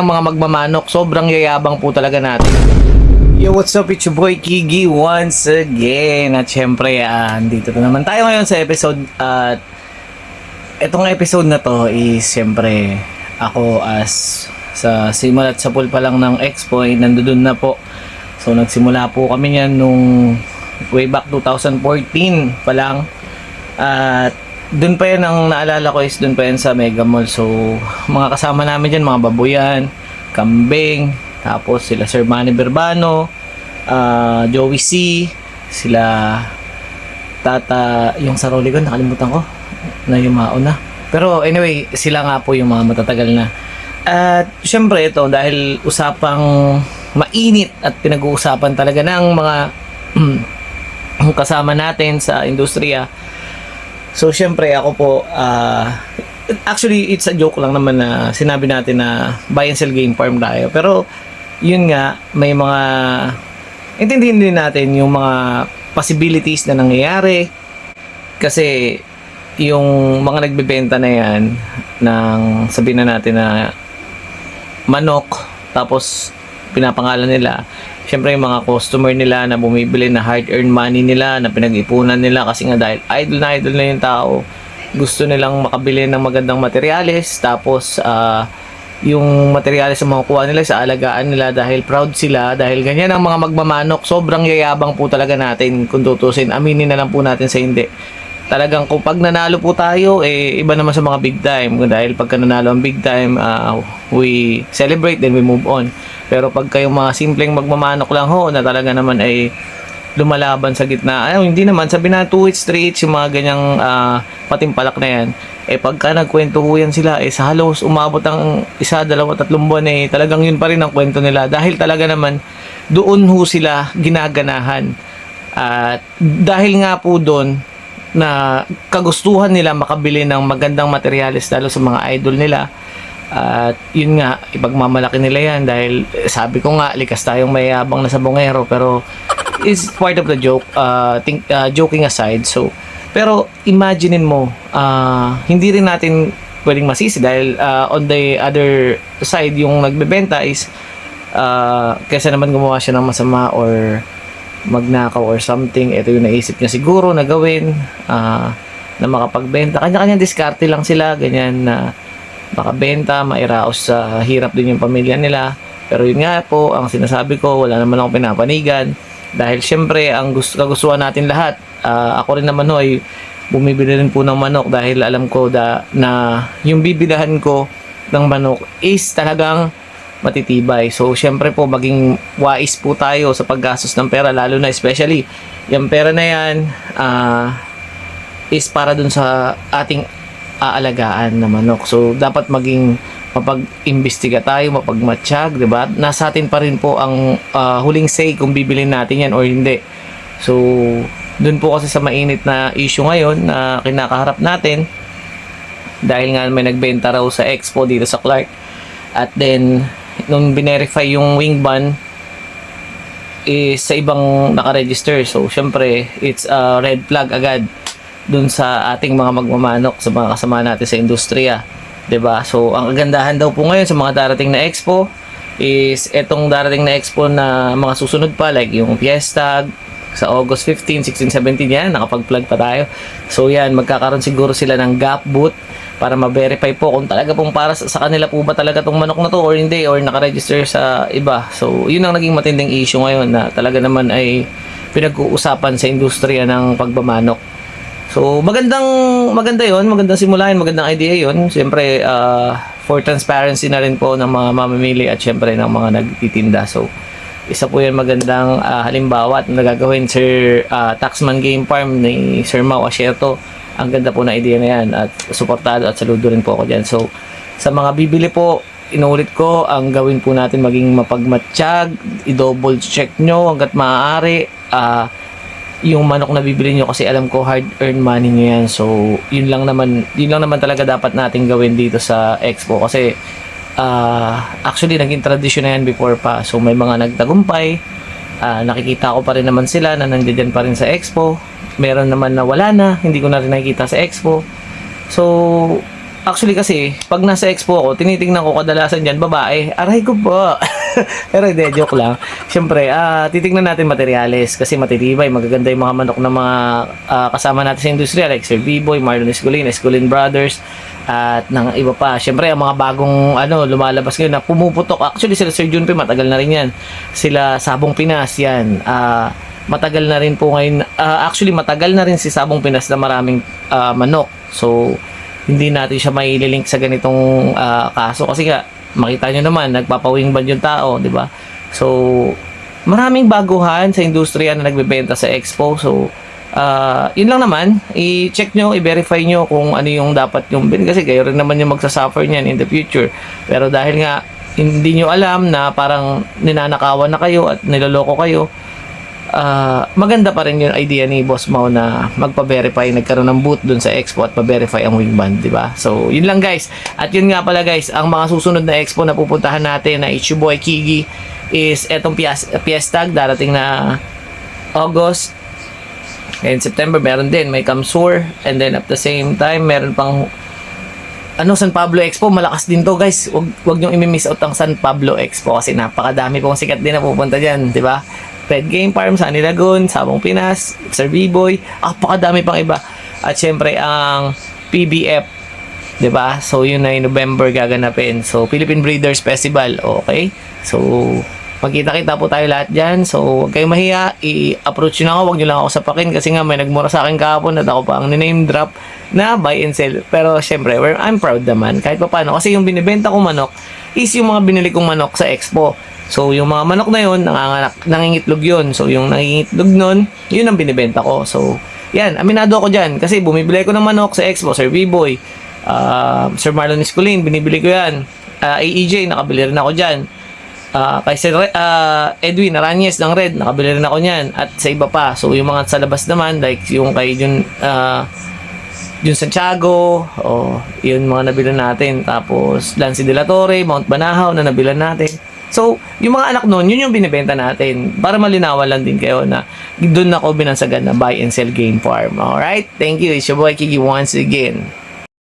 Ang mga magmamanok, sobrang yayabang po talaga natin. Yo, what's up? It's your boy Kigi once again. At syempre, dito na naman tayo ngayon sa episode. At etong episode na to is syempre ako as sa simulat sa pool pa lang ng Expo ay nandoon na po. So nagsimula po kami niyan nung way back 2014 pa lang. At doon pa yan, ang naalala ko is doon pa yan sa Mega Mall. So mga kasama namin dyan, mga babuyan, kambing, tapos sila Sir Manny Berbano, Joey C, sila Tata, yung sa Roligon, nakalimutan ko na yung mauna. Pero anyway, sila nga po yung mga matatagal na. At syempre ito, dahil usapang mainit at pinag-uusapan talaga ng mga kasama natin sa industriya. So syempre ako po, actually it's a joke lang naman na sinabi natin na buy and sell game farm tayo. Pero yun nga, may mga intindihin din natin yung mga possibilities na nangyayari. Kasi yung mga nagbebenta na yan ng sabihin na natin na manok, tapos pinapangalan nila, syempre yung mga customer nila na bumibili na hard-earned money nila, na pinag-ipunan nila kasi nga dahil idol na yung tao, gusto nilang makabili ng magandang materyales, tapos yung materyales na makukuha nila sa alagaan nila dahil proud sila, dahil ganyan ang mga magmamanok, sobrang yayabang po talaga natin kung tutusin, aminin na lang po natin sa hindi. Talagang kung pag nanalo po tayo, iba naman sa mga big time. Dahil pagka nanalo ang big time, we celebrate, then we move on. Pero pag kayong mga simpleng magmamanok lang ho, na talaga naman ay lumalaban sa gitna, hindi naman, sabi na 2 hits, 3 hits, yung mga ganyang patimpalak na yan, pagka nagkwento ho yan sila, sa halos umabot ang 1, 2, 3 buwan, talagang yun pa rin ang kwento nila. Dahil talaga naman, doon ho sila ginaganahan. At dahil nga po doon, na kagustuhan nila makabili ng magandang materyales lalo sa mga idol nila, at yun nga, ipagmamalaki nila yan dahil sabi ko nga, likas tayong mayabang na sabongero, pero is part of the joke, joking aside. So pero imaginein mo, hindi rin natin pwedeng masisi dahil on the other side, yung nagbebenta is kaysa naman gumawa siya ng masama or magnakaw or something, ito yung naisip niya siguro na gawin, na makapagbenta. Kanya-kanya diskarte lang sila, ganyan, na makabenta, mairaos sa hirap din yung pamilya nila. Pero yun nga po, ang sinasabi ko, wala naman akong pinapanigan dahil syempre ang kagustuhan natin lahat, ako rin naman ay bumibili rin po ng manok dahil alam ko na yung bibilahan ko ng manok is talagang matitibay. So syempre po, maging wise po tayo sa paggastos ng pera, lalo na especially yung pera na yan is para dun sa ating aalagaan na manok. So dapat maging mapag-imbestiga tayo, mapagmatsyag, diba? Nasa atin pa rin po ang huling say kung bibilin natin yan or hindi. So dun po kasi sa mainit na issue ngayon na kinakaharap natin, dahil nga may nagbenta raw sa Expo dito sa Clark, at then nung binerify yung wing ban is sa ibang nakaregister. So syempre it's a red flag agad dun sa ating mga magmamanok, sa mga kasama natin sa industriya, 'di ba? So ang kagandahan daw po ngayon sa mga darating na Expo is etong darating na Expo na mga susunod pa, like yung Fiesta sa August 15, 16, 17 yan, nakapag-plug pa tayo. So yan, magkakaroon siguro sila ng gap booth para ma-verify po kung talaga pong para sa kanila po ba talaga tong manok na to or hindi, or nakaregister sa iba. So yun ang naging matinding issue ngayon, na talaga naman ay pinag-uusapan sa industriya ng pagbamanok. So magandang simulain, magandang idea yun. Siyempre for transparency na rin po ng mga mamimili at siyempre ng mga nagtitinda. So isa po yan magandang halimbawa at nagagawin Sir Taxman Game Farm ni Sir Mau Asierto. Ang ganda po na idea na yan at suportado at saludo rin po ako dyan. So sa mga bibili po, inuulit ko, ang gawin po natin maging mapagmatsyag, i-double check nyo hanggat maaari yung manok na bibili nyo, kasi alam ko hard-earned money nyo yan. So yun lang naman talaga dapat natin gawin dito sa Expo, kasi actually naging tradisyon na yan before pa. So may mga nagtagumpay, nakikita ko pa rin naman sila na nandiyan pa rin sa Expo. Meron naman na wala na, hindi ko na rin nakikita sa Expo. So Actually kasi, pag nasa expo ako, tinitingnan ko kadalasan dyan, babae. Aray ko po. Pero hindi, joke lang. Siyempre, titingnan natin materyales kasi matitibay, magaganda yung mga manok ng mga kasama natin sa industriya like Sir B-Boy, Marlon Esculin Brothers, at ng iba pa. Siyempre, ang mga bagong lumalabas ngayon na pumuputok. Actually, sila Sir Junpei, matagal na rin yan. Sila Sabong Pinas, yan. Matagal na rin po ngayon. Actually, matagal na rin si Sabong Pinas na maraming manok. So, hindi natin siya maililink sa ganitong kaso kasi nga makita nyo naman nagpapawing ban yung tao, di ba? So maraming baguhan sa industriya na nagbebenta sa expo. So yun lang naman, i-check nyo, i-verify nyo kung ano yung dapat yung bin kasi kayo rin naman yung magsasuffer niyan in the future. Pero dahil nga hindi nyo alam na parang ninanakawan na kayo at niloloko kayo, maganda pa rin yung idea ni Boss Mau na magpa-verify, nagkaroon ng booth dun sa expo at pa-verify ang wing band, di ba? So, yun lang guys. At yun nga pala guys, ang mga susunod na expo na pupuntahan natin na Ichiboy Kigi is etong Fiestag, darating na August. And September meron din, may Kamsur, and then at the same time meron pang San Pablo Expo, malakas din to guys. Wag niyo i-miss out ang San Pablo Expo kasi napakadami pong sikat din na pupunta diyan, di ba? Red Game Farm, Sunny Lagoon, Sabong Pinas, Sir B-Boy, pakadami pang iba. At syempre ang PBF, 'di ba? So yun na yung November gaganapin. So Philippine Breeders Festival, okay? So magkita-kita po tayo lahat diyan. So huwag kayong mahiya, i-approach niyo na ako, wag niyo lang ako sapakin kasi nga may nagmura sa akin kahapon at ako pa ang name drop na buy and sell. Pero syempre, I'm proud naman kahit pa paano kasi yung binibenta kong manok is yung mga binili kong manok sa expo. So, yung mga manok na yun, nangingitlog yun. So, yung nangingitlog nun, yun ang binibenta ko. So, yan, aminado ako dyan. Kasi bumibili ko ng manok sa expo, Sir B-Boy, Sir Marlon Esculin, binibili ko yan. AEJ, nakabili rin ako dyan. Kay Sir Edwin Aranyes ng Red, nakabili rin ako nyan. At sa iba pa. So, yung mga sa labas naman, like yung kay Jun Santiago, yun mga nabili natin. Tapos, Lancy de la Torre, Mount Banahaw na nabili natin. So, yung mga anak nun, yun yung binibenta natin. Para malinawan lang din kayo na doon ako binansagan na buy and sell game farm. Alright? Thank you. It's your boy Kiki once again.